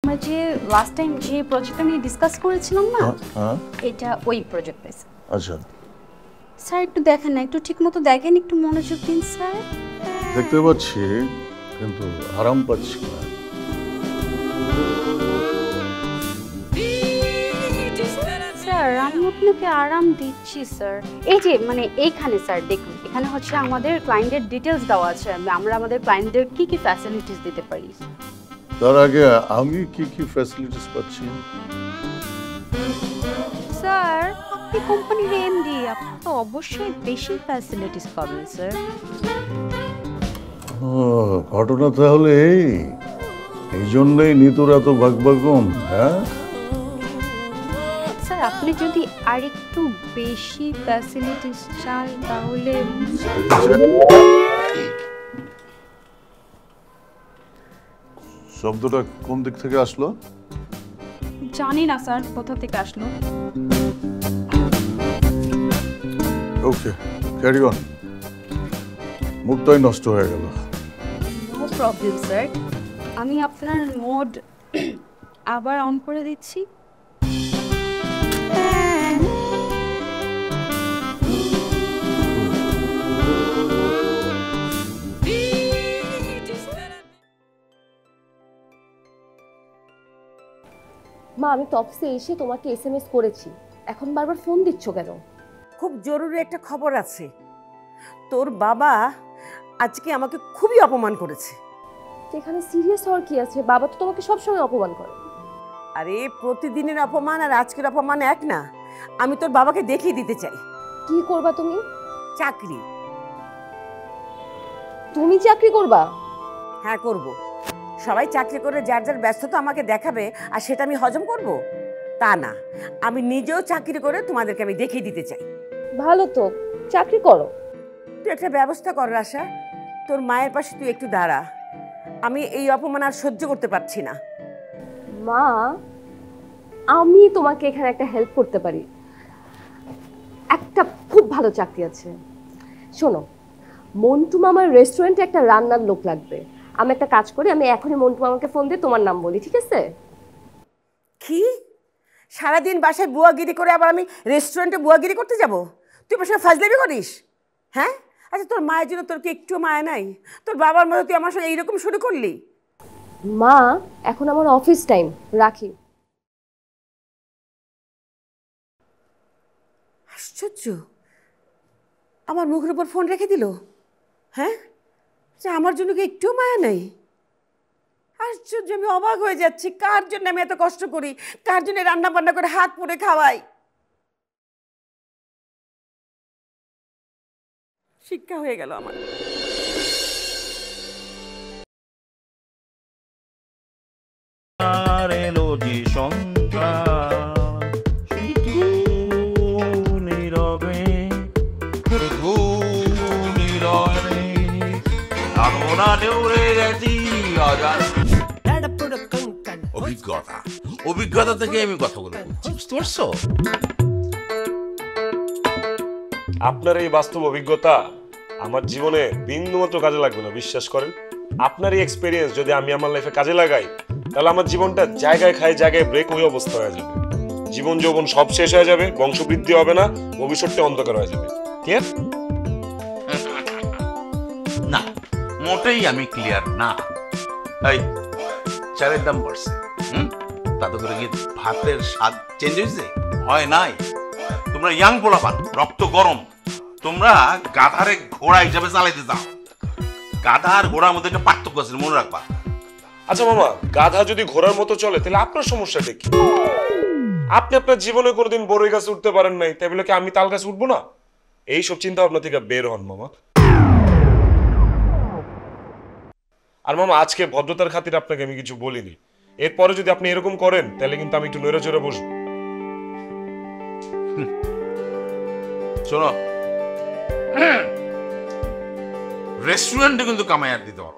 আমরা যে last time যে প্রজেক্টটা নিয়ে ডিসকাস করেছিলাম না, এটা ওই প্রজেক্ট। আচ্ছা স্যার একটু দেখেন না, একটু ঠিকমতো দেখেন, একটু মনোযোগ দিন স্যার। দেখতে পাচ্ছি কিন্তু আরাম পাচ্ছি না। স্যার আমি আপনাকে আরাম দিচ্ছি স্যার। এই যে মানে এইখানে স্যার দেখুন, এখানে হচ্ছে আমাদের ক্লায়েন্টের ডিটেলস দেওয়া আছে, আমরা আমাদের ক্লায়েন্টদের কি কি ফ্যাসিলিটিস দিতে পারি। তার আগে আমি কি কি ফ্যাসিলিটিস পাচ্ছি? স্যার আপনি কোম্পানির এমডি, আপনি তো অবশ্যই বেশি ফ্যাসিলিটিস পাবেন স্যার। ঘটনা তাহলে এই জন্যই নিতুর এত ভাগবাগম। হ্যাঁ স্যার আপনি যদি আরেকটু বেশি ফ্যাসিলিটিস চান তাহলে। শব্দটা কোন দিক থেকে আসলো? জানি না স্যার কোথা থেকে আসলো। Okay carry on. মুডটাই নষ্ট হয়ে গেল। নো প্রবলেম স্যার, আমি আপনার মোড আবার অন করে দিচ্ছি। মা আমি তো অফিসে এসে তোমাকে এসএমএস করেছি, এখন বারবার ফোন দিচ্ছ কেন? খুব জরুরি একটা খবর আছে। তোর বাবা আজকে আমাকে খুবই অপমান করেছে। এখানে সিরিয়াস হওয়ার কি আছে? বাবা তো তোমাকে সবসময় অপমান করে। আরে প্রতিদিনের অপমান আর আজকের অপমান এক না। আমি তোর বাবাকে দেখিয়ে দিতে চাই। কি করবা তুমি? চাকরি। তুমি চাকরি করবা? হ্যাঁ করব। সবাই চাকরি করে যার যার ব্যস্ততা আমাকে দেখাবে আর সেটা আমি হজম করব তা না, আমি নিজেও চাকরি করে তোমাদেরকে আমি দেখিয়ে দিতে চাই। ভালো তো, চাকরি করো। তুই একটা ব্যবস্থা কর আশা, তোর মায়ের পাশে তুই একটু দাঁড়া। আমি এই অপমান আর সহ্য করতে পারছি না। মা আমি তোমাকে এখানে একটা হেল্প করতে পারি, একটা খুব ভালো চাকরি আছে। শোনো, মন্টু মামার রেস্টুরেন্টে একটা রান্নার লোক লাগবে। আমি একটা কাজ করি, আমি এখনই মন্টু মামাকে ফোন দিয়ে তোমার নাম বলি, ঠিক আছে? কি সারাদিন বাসায় বুয়াগিরি করে আবার আমি রেস্টুরেন্টে বুয়াগিরি করতে যাব? তুই বাসায় ফাজলামি করিস? হ্যাঁ আচ্ছা, তোর মায়ের জন্য তোর কি একটু মায়া নাই? তোর বাবার মতো তুই আমার সঙ্গে এইরকম শুরু করলি? মা এখন আমার অফিস টাইম, রাখি। আশ্চর্য, আমার মুখের উপর ফোন রেখে দিল। হ্যাঁ আচ্ছা, আমার জন্য কি একটু মায়া নাই? আশ্চর্য, আমি অবাক হয়ে যাচ্ছি। কার জন্য আমি এত কষ্ট করি, কার জন্য রান্না বান্না করে হাত পুড়ে খাওয়াই। শিক্ষা হয়ে গেল আমার। অভিজ্ঞতা অভিজ্ঞতা থেকে আমি কথা বলবো, বুঝতে পারছো? আপনার এই বাস্তব অভিজ্ঞতা আমার জীবনে বিন্দুমাত্র কাজে লাগবে না, বিশ্বাস করেন। আপনার এই এক্সপেরিয়েন্স যদি আমি আমার লাইফে কাজে লাগাই, তাহলে আমার জীবনটা জায়গায় খাই জায়গায় ব্রেক হয়ে অবস্থা হয়ে যাবে। জীবন যৌবন সব শেষ হয়ে যাবে, বংশবৃদ্ধি হবে না, ভবিষ্যৎটা অন্ধকার হয়ে যাবে। ক্লিয়ার? না, মোটেই আমি ক্লিয়ার না। এই চালের দাম বাড়ছে, তাতে করে কি ভাতের স্বাদ চেঞ্জ হয়েছে? হয় নাই। তোমরা ইয়াং পোলাপান, রক্ত গরম, তোমরা গাধারে ঘোড়া হিসাবে চালাইতে চাও। গাধা আর ঘোড়ার মধ্যে একটা পার্থক্য আছে, মনে রাখবা। আচ্ছা মামা, গাধা যদি ঘোড়ার মতো চলে তাহলে আপনার সমস্যাটা কি? আপনি আপনার জীবনে কোনোদিন বড়ই গাছে উঠতে পারেন নাই, তাই বলে কি আমি তাল গাছে উঠবো না? এইসব চিন্তা ভাবনা থেকে বের হন মামা। আর মামা, আজকে ভদ্রতার খাতিরে আপনাকে আমি কিছু বলিনি, এরপরে যদি আপনি এরকম করেন তাহলে কিন্তু আমি একটু নড়ে চড়ে বসবো। শোনো, রেস্টুরেন্টে কিন্তু কামাই আর দিতে পারো।